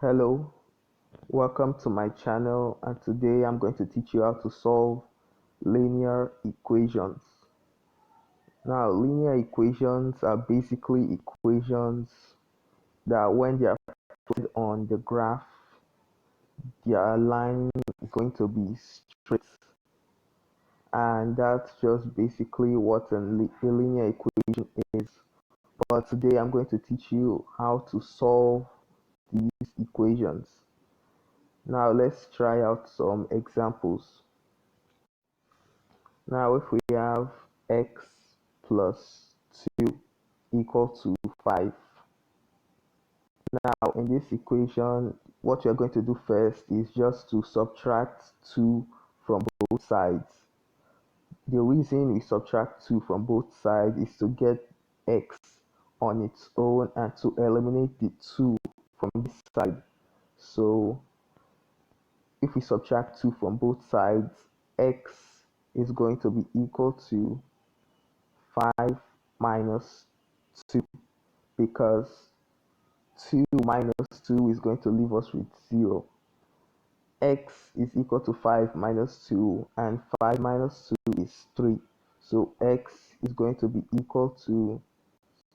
Hello, welcome to my channel, and today I'm going to teach you how to solve linear equations. Now, linear equations are basically equations that when they are put on the graph, their line is going to be straight, and that's just basically what a linear equation is. But today I'm going to teach you how to solve these equations. Now let's try out some examples. Now if we have x plus 2 equal to 5. Now in this equation, what you're going to do first is just to subtract 2 from both sides. The reason we subtract 2 from both sides is to get x on its own and to eliminate the 2 from this side. So if we subtract 2 from both sides, x is going to be equal to 5 minus 2, because 2 minus 2 is going to leave us with 0. X is equal to 5 minus 2, and 5 minus 2 is 3. So x is going to be equal to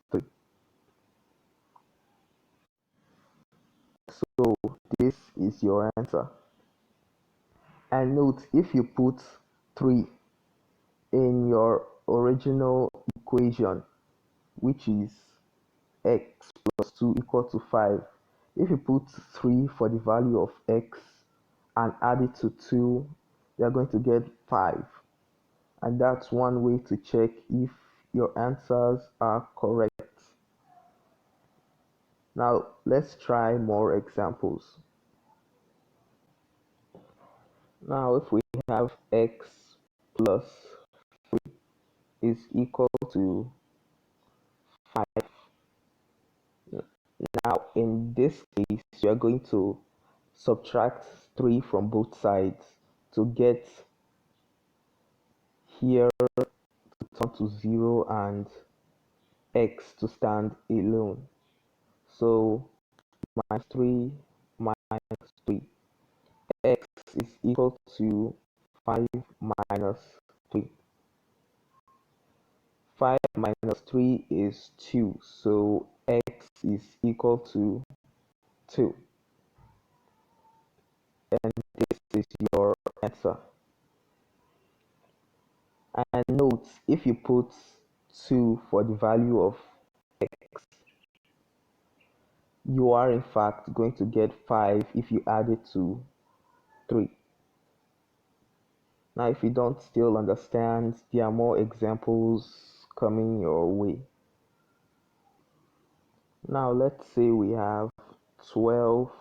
3. So this is your answer. And note, if you put 3 in your original equation, which is x plus 2 equal to 5. If you put 3 for the value of x and add it to 2, you're going to get 5. And that's one way to check if your answers are correct. Now let's try more examples. Now if we have x plus 3 is equal to 5. Now in this case, you're going to subtract 3 from both sides to get here to turn to 0 and x to stand alone. So minus 3 minus 3, x is equal to 5 minus 3. 5 minus 3 is 2, so x is equal to 2. And this is your answer. And note, if you put 2 for the value of x, you are in fact going to get 5 if you add it to 3. Now if you don't still understand, there are more examples coming your way. Now let's say we have 12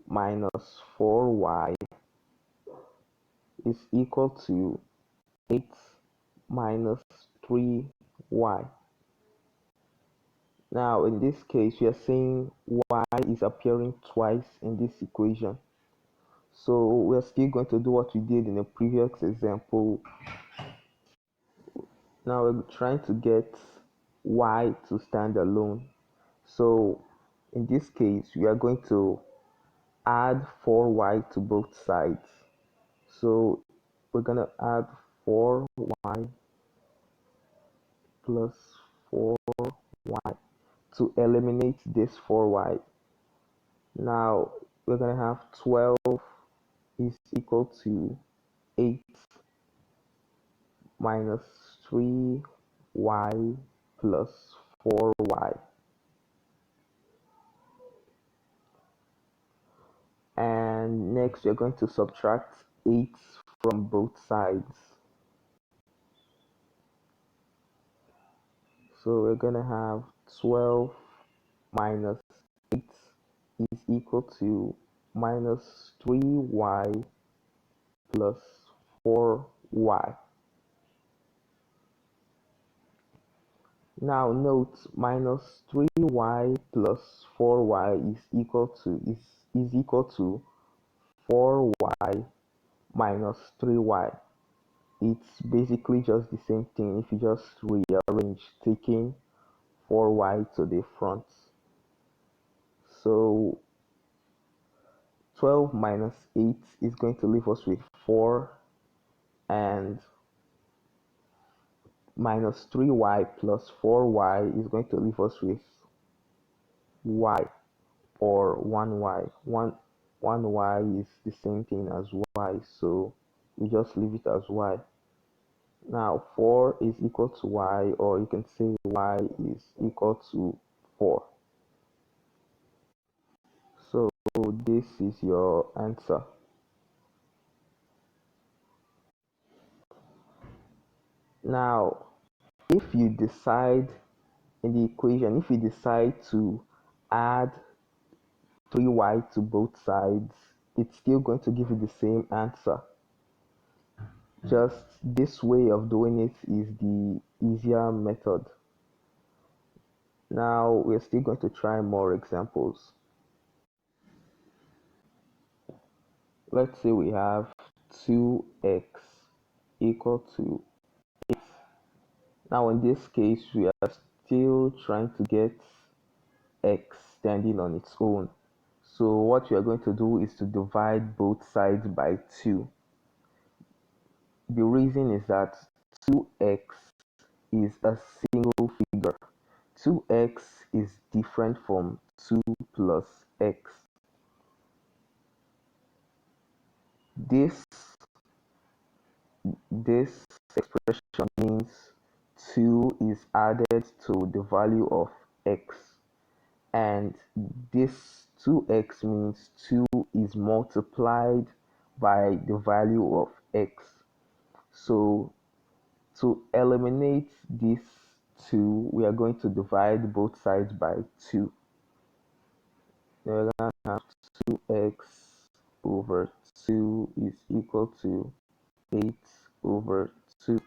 minus 4y is equal to 8 minus 3y. Now in this case, we are saying y is appearing twice in this equation. So we're still going to do what we did in the previous example. Now we're trying to get y to stand alone. So in this case, we are going to add 4y to both sides. So we're going to add 4y plus 4y to eliminate this 4y. Now we're going to have 12 is equal to 8 minus 3y plus 4y. And next you're going to subtract 8 from both sides. So we're going to have 12 minus 8 is equal to minus 3y plus 4y. Now note, minus 3y plus 4y is equal to 4y minus 3y. It's basically just the same thing if you just rearrange, taking 4y to the front. So 12 minus 8 is going to leave us with 4, and minus 3y plus 4y is going to leave us with y, or 1y. 1y is the same thing as y, so we just leave it as y. Now 4 is equal to y, or you can say y is equal to 4. So this is your answer. Now, if you decide in the equation, if you decide to add 3y to both sides, it's still going to give you the same answer. Just this way of doing it is the easier method. Now we're still going to try more examples. Let's say we have 2x equal to 8. Now in this case, we are still trying to get x standing on its own. So what we are going to do is to divide both sides by 2. The reason is that 2x is a single figure. 2x is different from 2 plus x. This expression means 2 is added to the value of x, and this 2x means 2 is multiplied by the value of x. So to eliminate this 2, we are going to divide both sides by 2. We're going to have 2x over 2 is equal to 8 over 2.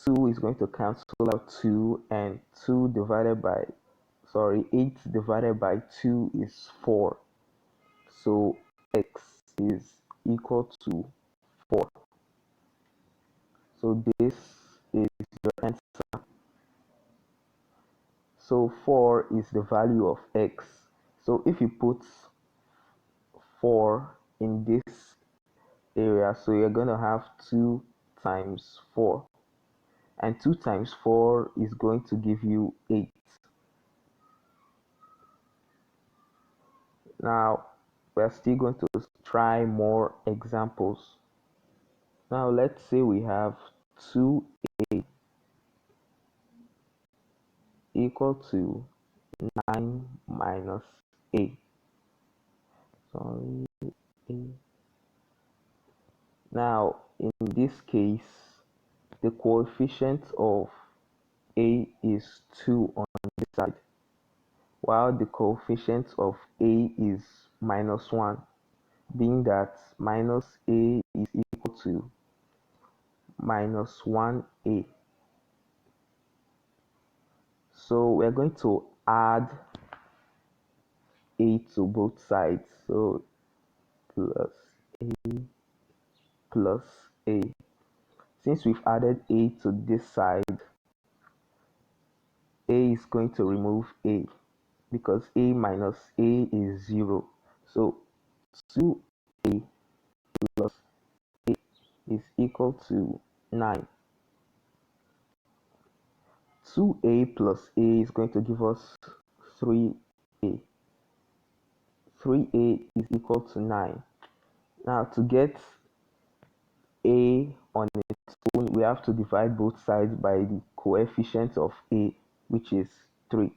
2 is going to cancel out 2, and 8 divided by 2 is 4. So x is equal to 4. So this is your answer. So 4 is the value of x. So if you put 4 in this area, so you're going to have 2 times 4. And 2 times 4 is going to give you 8. Now, we're still going to try more examples. Now, let's say we have 2a equal to 9 minus a. Sorry, a. Now, in this case, the coefficient of a is 2 on this side, while the coefficient of a is minus 1, being that minus a is equal to minus 1a. So we're going to add a to both sides. So plus a plus a. Since we've added a to this side, a is going to remove a, because a minus a is 0. So 2a plus a is equal to 9. 2a plus a is going to give us 3a. 3a is equal to 9. Now to get a on its own, we have to divide both sides by the coefficient of a, which is 3.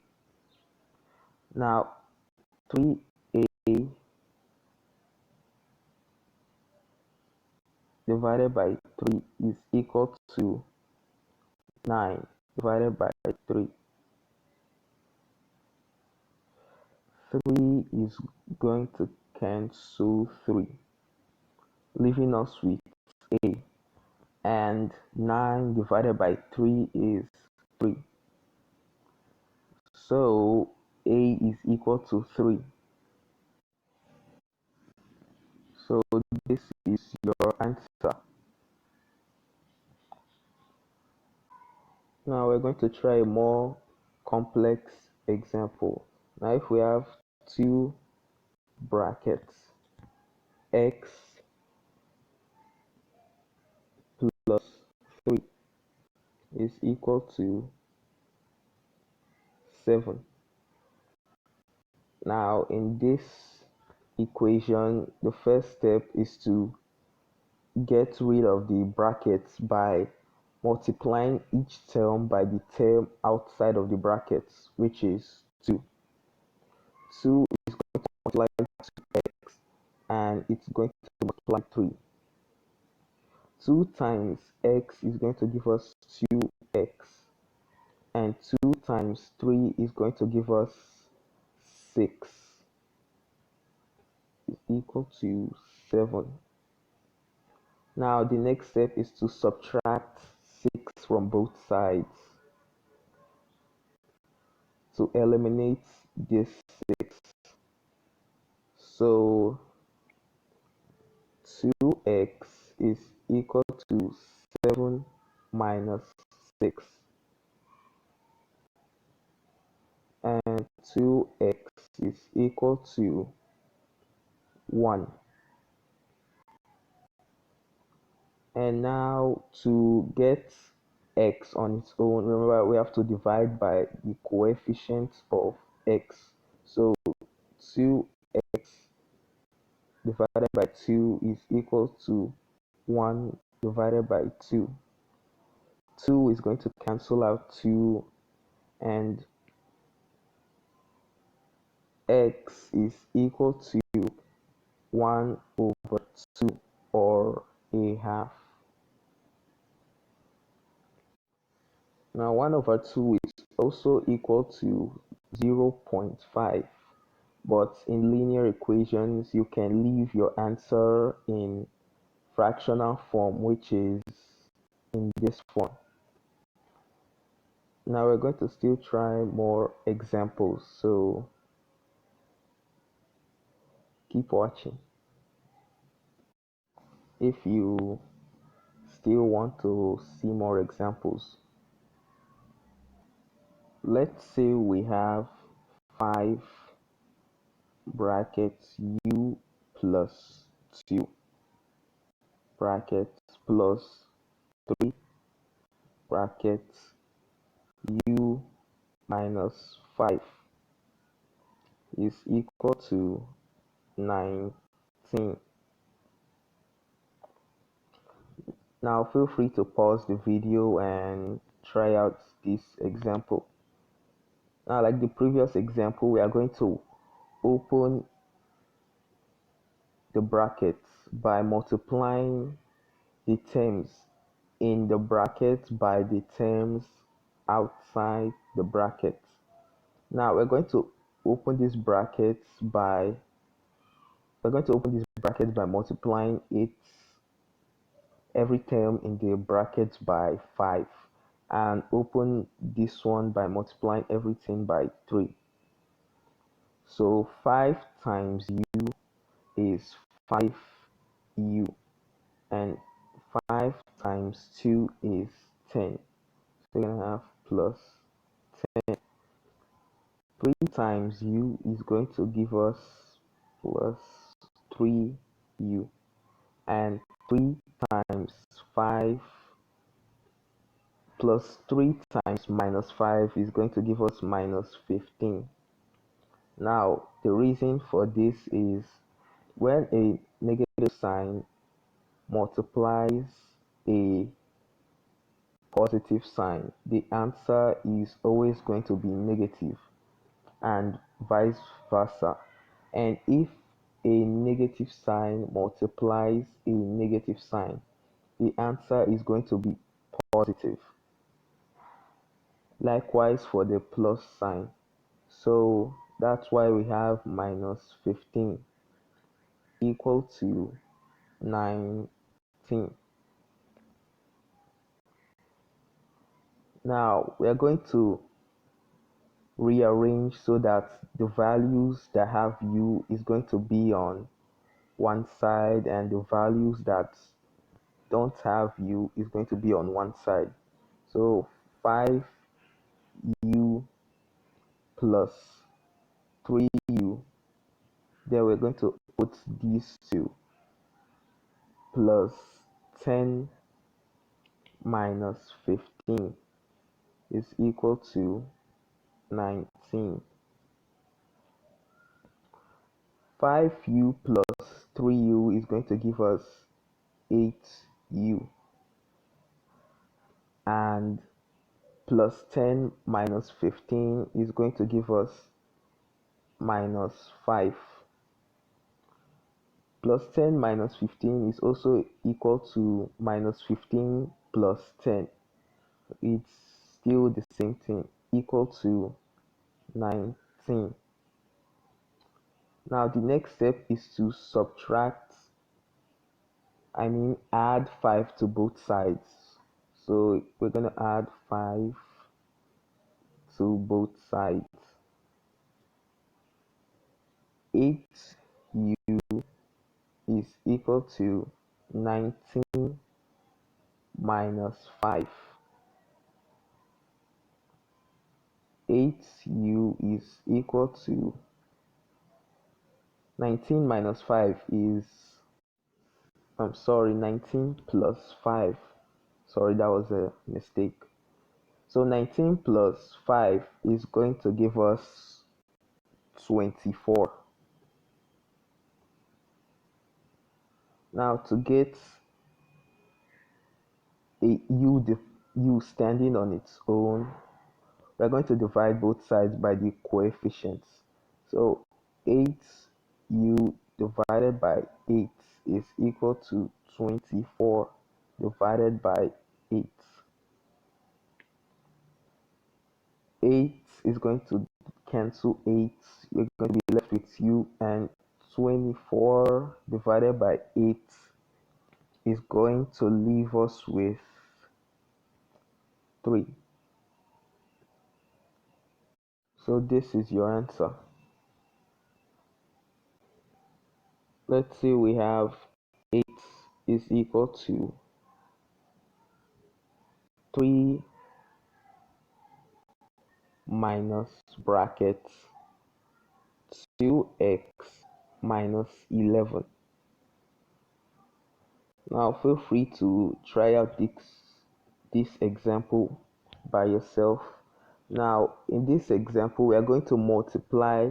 Now 3a divided by 3 is equal to 9 divided by 3. 3 is going to cancel 3, leaving us with a, and 9 divided by 3 is 3. So a is equal to 3. So this is your answer. Now we're going to try a more complex example. Now if we have two brackets, x plus 3 is equal to 7. Now in this equation, the first step is to get rid of the brackets by multiplying each term by the term outside of the brackets, which is 2. 2 is going to multiply 2x and it's going to multiply 3. 2 times x is going to give us 2x, and 2 times 3 is going to give us 6, is equal to 7. Now the next step is to subtract 6 from both sides to eliminate this 6. So 2x is equal to 7 minus 6, and 2x is equal to 1. And now to get x on its own, remember we have to divide by the coefficient of x. So 2x divided by 2 is equal to 1 divided by 2. 2 is going to cancel out 2, and x is equal to 1 over 2, or a half. Now 1 over 2 is also equal to 0.5, but in linear equations you can leave your answer in fractional form, which is in this form. Now we're going to still try more examples, so keep watching. If you still want to see more examples, let's say we have 5 brackets u plus 2 brackets plus 3 brackets u minus 5 is equal to 19. Now feel free to pause the video and try out this example. Now, like the previous example, we are going to open the brackets by multiplying the terms in the brackets by the terms outside the brackets. Now open these brackets by we're going to open these brackets by multiplying every term in the brackets by 5, and open this one by multiplying everything by 3. So 5 times u is 5u, and 5 times 2 is 10. So you're going to have plus 10. 3 times u is going to give us plus 3u, and 3 times 5 plus 3 times minus 5 is going to give us minus 15. Now the reason for this is when a negative sign multiplies a positive sign, the answer is always going to be negative, and vice versa. And if a negative sign multiplies a negative sign, the answer is going to be positive. Likewise for the plus sign. So that's why we have minus 15 equal to 19. Now we are going to rearrange so that the values that have u is going to be on one side, and the values that don't have u is going to be on one side. So 5u plus 3u. Then we're going to put these two plus 10 minus 15 is equal to 19. 5u plus 3u is going to give us 8u, and plus 10 minus 15 is going to give us minus 5. Plus 10 minus 15 is also equal to minus 15 plus 10. It's still the same thing, equal to 19. Now the next step is to add 5 to both sides. So we're going to add 5 to both sides. 8u is equal to 19 minus 5. 8u is equal to 19 minus 5 is, 19 plus 5. Sorry, that was a mistake. So 19 plus 5 is going to give us 24. Now to get a u standing on its own, we're going to divide both sides by the coefficients. So 8u divided by 8 is equal to 24 divided by 8. 8 is going to cancel 8. You're going to be left with u, and 24 divided by 8 is going to leave us with 3. So this is your answer. Let's say we have 8 is equal to 3 minus brackets 2x minus 11. Now feel free to try out this example by yourself. Now in this example, we are going to multiply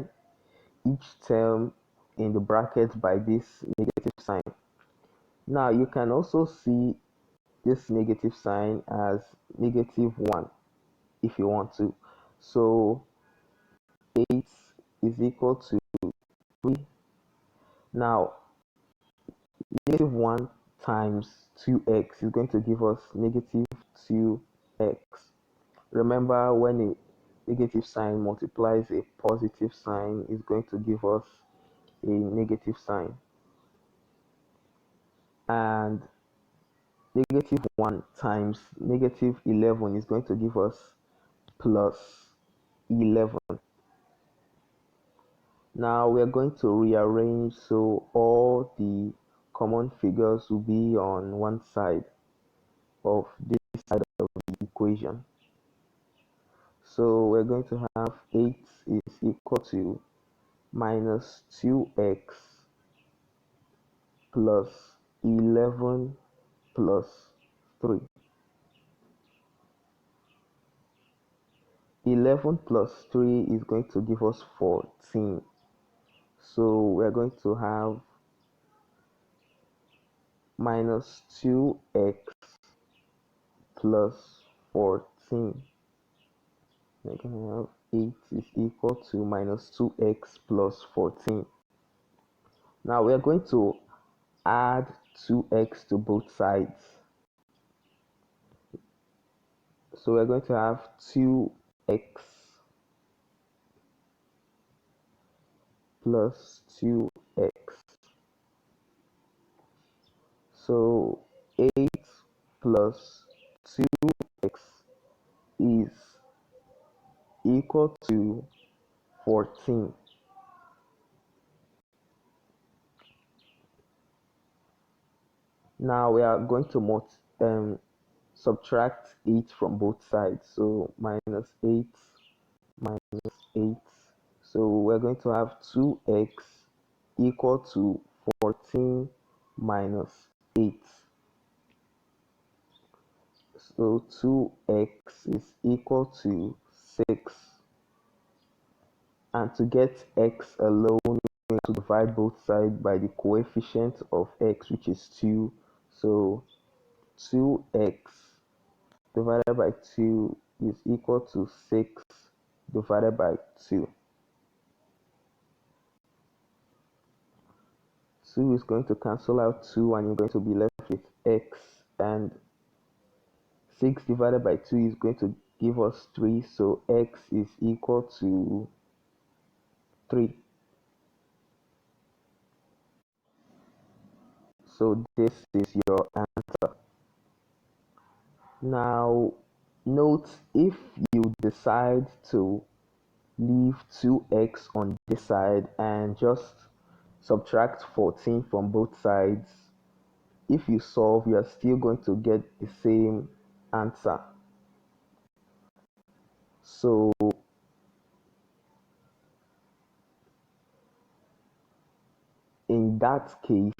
each term in the bracket by this negative sign. Now you can also see this negative sign as -1 if you want to. So 8 is equal to 3. Now -1 times 2x is going to give us -2x. Remember, when a negative sign multiplies a positive sign, it's going to give us a negative sign. And -1 times -11 is going to give us +11. Now we are going to rearrange so all the common figures will be on one side of this side of the equation. So we're going to have 8 is equal to -2x plus 11 plus 3. 11 plus 3 is going to give us 14. So we're going to have -2x plus 14. I can have 8 is equal to -2x plus 14. Now we are going to add 2x to both sides. So we're going to have 2x plus 2x. So 8 plus 2x is equal to 14. Now we are going to subtract 8 from both sides. So -8 minus 8. So we're going to have 2x equal to 14 minus 8. So 2x is equal to 6. And to get x alone, we're going to divide both sides by the coefficient of x, which is 2. So 2x divided by 2 is equal to 6 divided by 2. 2 is going to cancel out 2 and you're going to be left with x, and 6 divided by 2 is going to give us 3, so x is equal to 3. So this is your answer. Now note, if you decide to leave 2x on this side and just subtract 14 from both sides, if you solve, you are still going to get the same answer. So in that case,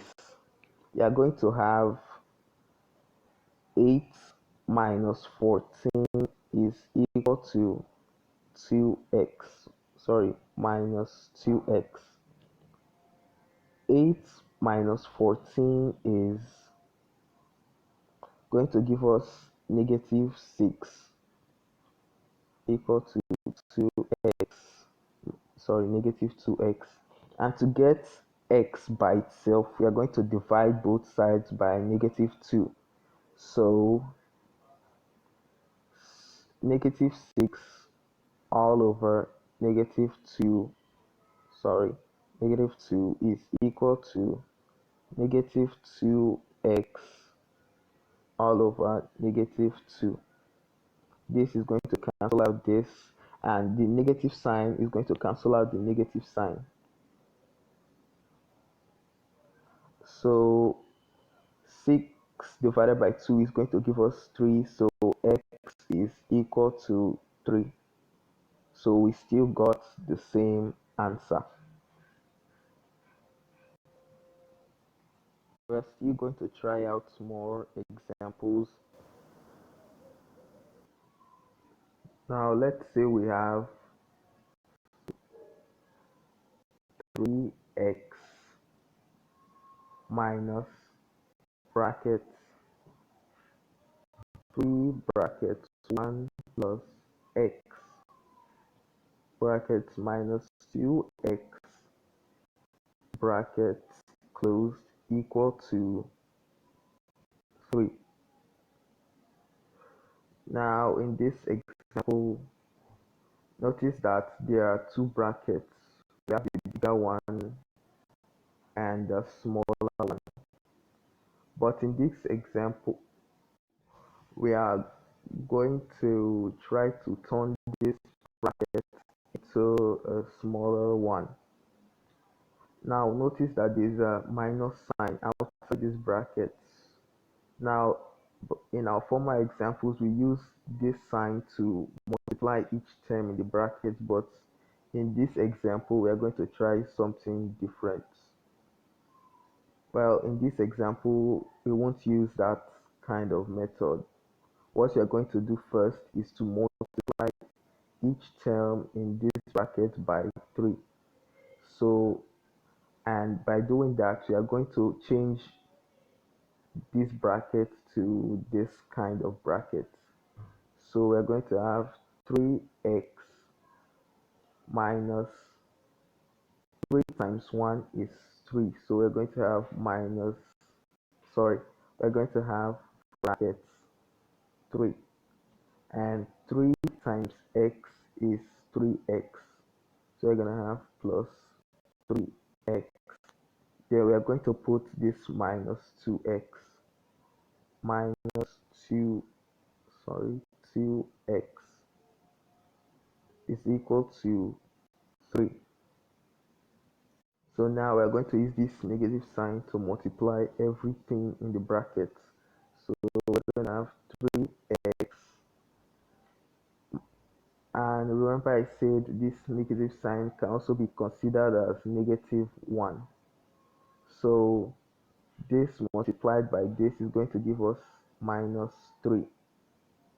you are going to have 8 minus 14 is equal to 2x. Sorry, minus 2x. 8 minus 14 is going to give us negative 6 equal to 2x. Sorry, negative 2x. And to get x by itself, we are going to divide both sides by negative 2. So negative 6 all over negative 2, sorry, negative 2 is equal to negative 2x all over negative 2. This is going to cancel out this, and the negative sign is going to cancel out the negative sign. So 6 divided by 2 is going to give us 3, so x is equal to 3. So we still got the same answer. We're still going to try out more examples. Now let's say we have 3x minus brackets 3 brackets 1 plus x brackets minus 2x brackets closed equal to 3. Now in this example, notice that there are two brackets. We have the bigger one and the smaller one. But in this example, we are going to try to turn this bracket into a smaller one. Now notice that there's a minus sign outside this bracket. Now in our former examples, we use this sign to multiply each term in the bracket, but in this example we are going to try something different. Well, in this example we won't use that kind of method. What you're going to do first is to multiply each term in this bracket by 3. So, and by doing that, we are going to change this bracket to this kind of bracket. So we're going to have 3x minus 3 times 1 is 3. So we're going to have minus, sorry, we're going to have brackets 3. And 3 times x is 3x. So we're going to have plus 3x. Then we are going to put this minus 2x. Minus 2, sorry, 2x is equal to 3. So now we're going to use this negative sign to multiply everything in the brackets. So we're going to have 3x And remember I said this negative sign can also be considered as negative 1. So this multiplied by this is going to give us minus 3.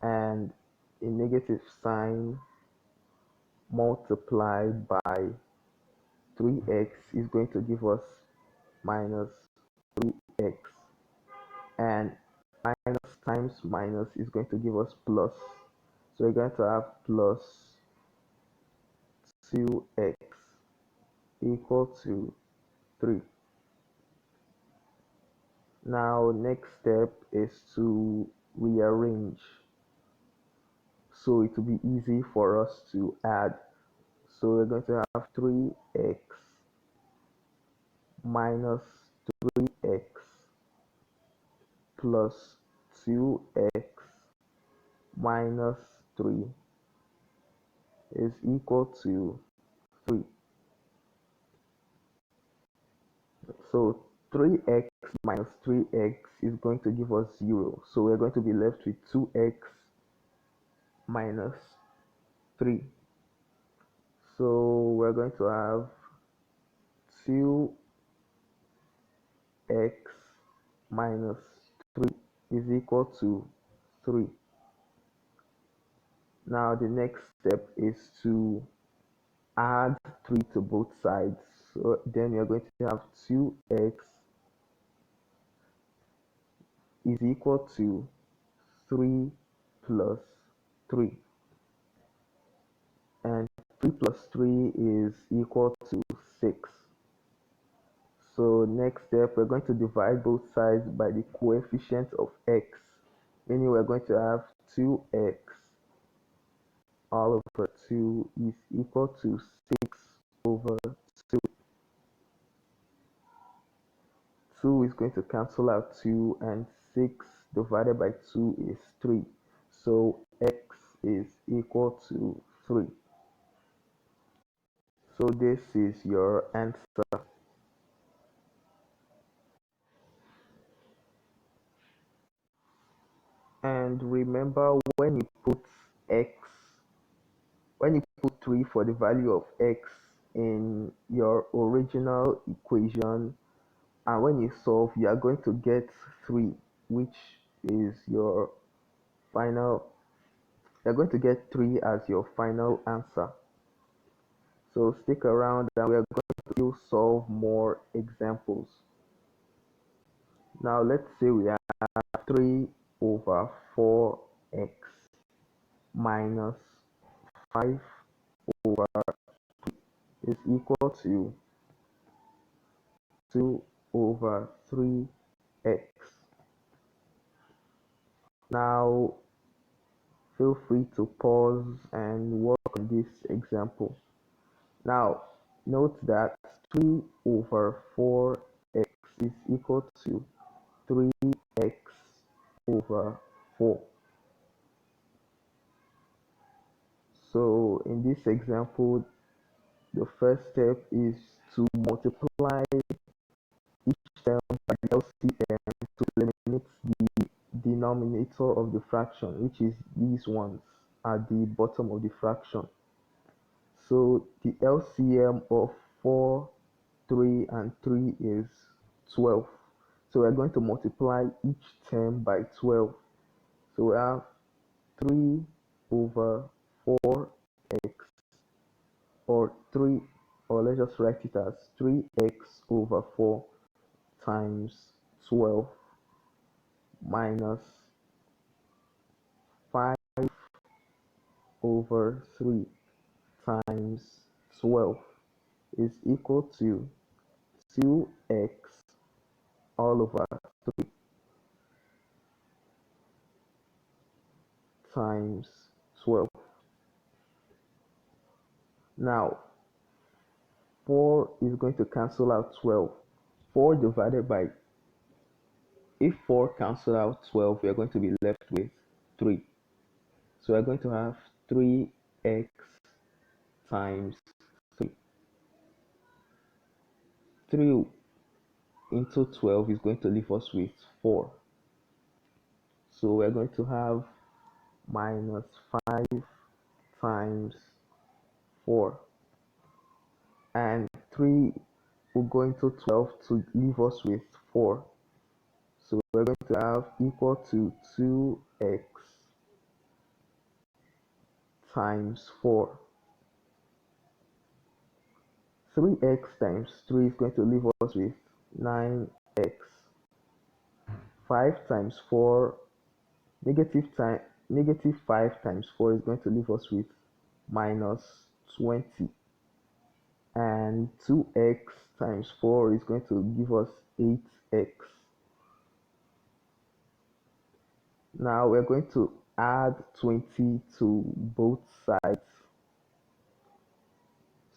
And a negative sign multiplied by 3x is going to give us minus 3x. And minus times minus is going to give us plus. So we're going to have plus 2x equal to 3. Now next step is to rearrange so it will be easy for us to add. So we're going to have 3x minus 3x plus 2x minus 3 is equal to 3. So 3x minus 3x is going to give us 0. So we're going to be left with 2x minus 3. So we're going to have 2x minus 3 is equal to 3. Now the next step is to add 3 to both sides. So then we are going to have 2x is equal to 3 plus 3. And 3 plus 3 is equal to 6. So next step, we're going to divide both sides by the coefficient of x, meaning we're going to have 2x all over 2 is equal to 6 over 2. 2 is going to cancel out 2, and 6 divided by 2 is 3. So x is equal to 3. So this is your answer. And remember, x, when you put 3 for the value of x in your original equation, and when you solve, you are going to get 3, which is your final, you're going to get 3 as your final answer. So stick around and we are going to still solve more examples. Now let's say we have 3 over 4x minus 5 over is equal to 2 over 3x. Now feel free to pause and work on this example. Now note that 3 over 4x is equal to 3x over 4. So in this example, the first step is to multiply each term by the LCM to eliminate the denominator of the fraction, which is these ones at the bottom of the fraction. So the LCM of 4, 3, and 3 is 12. So we're going to multiply each term by 12. So we have 3 over 4x, or 3, or let's just write it as 3x over 4 times 12 minus 5 over 3 times 12 is equal to 2x all over 3 times 12. Now 4 is going to cancel out 12. 4 divided by, if 4 cancel out 12, we are going to be left with 3. So we're going to have 3x times 3. 3 into 12 is going to leave us with 4. So we're going to have minus 5 times 4, and 3 will go into 12 to leave us with 4. So we're going to have equal to 2x times 4. 3x times 3 is going to leave us with 9x. 5 times 4, negative 5 times 4 is going to leave us with minus 20. And 2x times 4 is going to give us 8x. Now we're going to add 20 to both sides.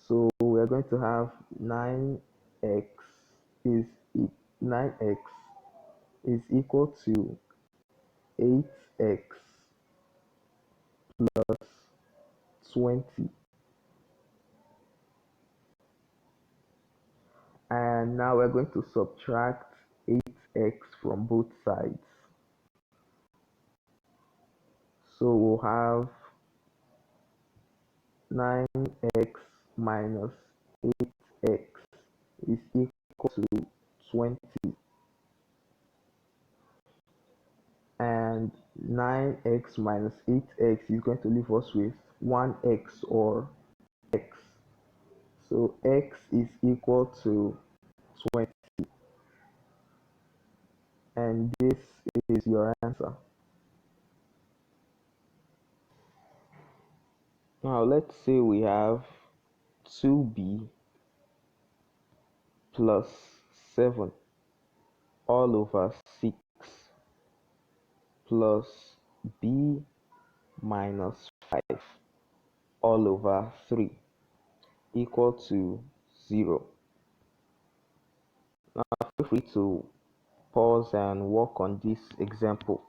So we're going to have 9x is 9x is equal to 8x plus 20. And now we're going to subtract 8x from both sides. So we'll have 9x minus 8x is equal to 20. And 9x minus 8x is going to leave us with 1x or x. So x is equal to 20. And this is your answer. Now let's say we have 2b plus 7 all over 6 plus b minus 5 all over 3 equal to 0. Now feel free to pause and work on this example.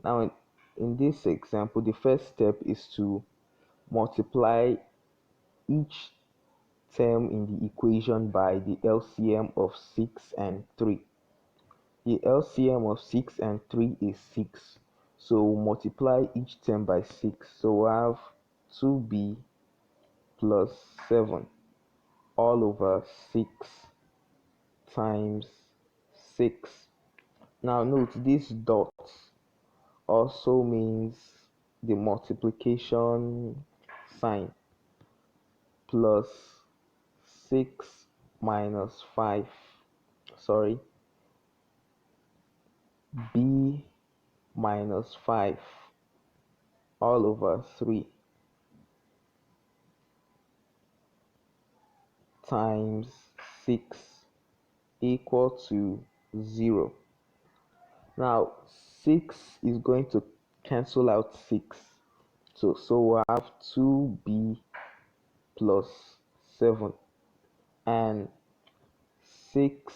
Now in this example, the first step is to multiply each term in the equation by the LCM of 6 and 3. The LCM of 6 and 3 is 6. So we'll multiply each term by 6. So we'll have 2b plus 7 all over 6 times 6. Now note this dot also means the multiplication sign, plus 6 minus 5, sorry, b minus 5 all over 3 times 6 equal to 0. Now 6 is going to cancel out 6. So we'll have 2b plus 7, and 6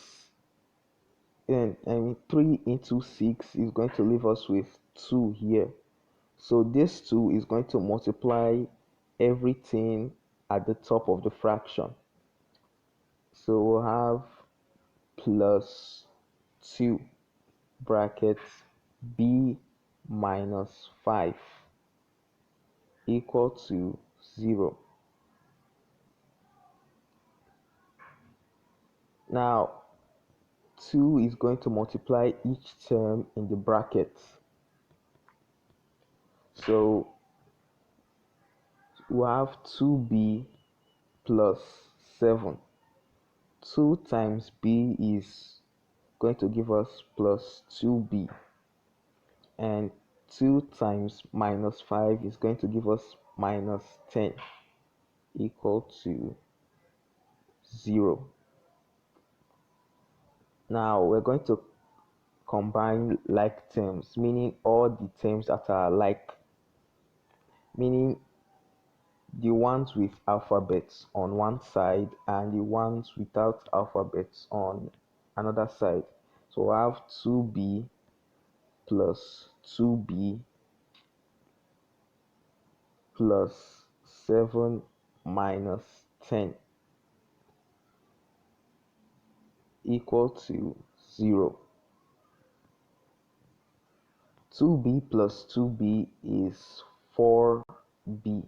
and 3 into 6 is going to leave us with 2 here. So this 2 is going to multiply everything at the top of the fraction. So we'll have plus 2 brackets b minus 5 equal to 0. Now 2 is going to multiply each term in the brackets. So we have 2b plus 7. 2 times b is going to give us plus 2b, and 2 times minus 5 is going to give us minus 10 equal to 0. Now we're going to combine like terms, meaning all the terms that are like, meaning the ones with alphabets on one side and the ones without alphabets on another side. So I have 2b plus 2b plus 7 minus 10 equal to 0. 2b plus 2b is 4b.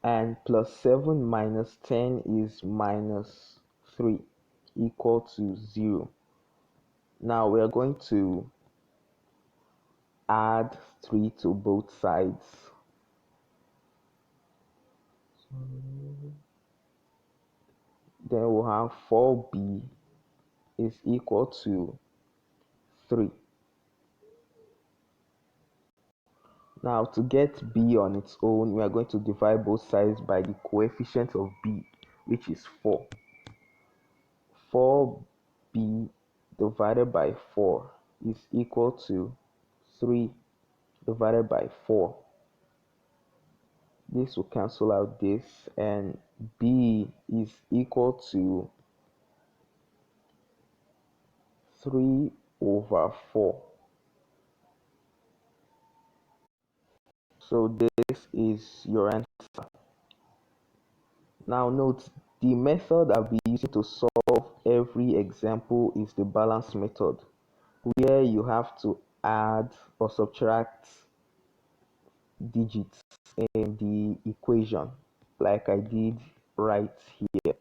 and plus 7 minus 10 is minus 3 equal to 0. Now we are going to add 3 to both sides. Then we'll have 4b is equal to 3. Now to get b on its own, we are going to divide both sides by the coefficient of b, which is 4. 4b divided by 4 is equal to 3 divided by 4. This will cancel out this, and b is equal to 3 over 4. So this is your answer. Now note, the method I'll be using to solve every example is the balance method, where you have to add or subtract digits in the equation like I did right here.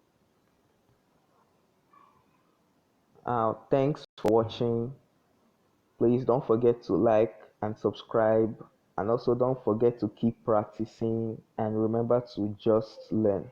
Thanks for watching. Please don't forget to like and subscribe, and also don't forget to keep practicing and remember to just learn.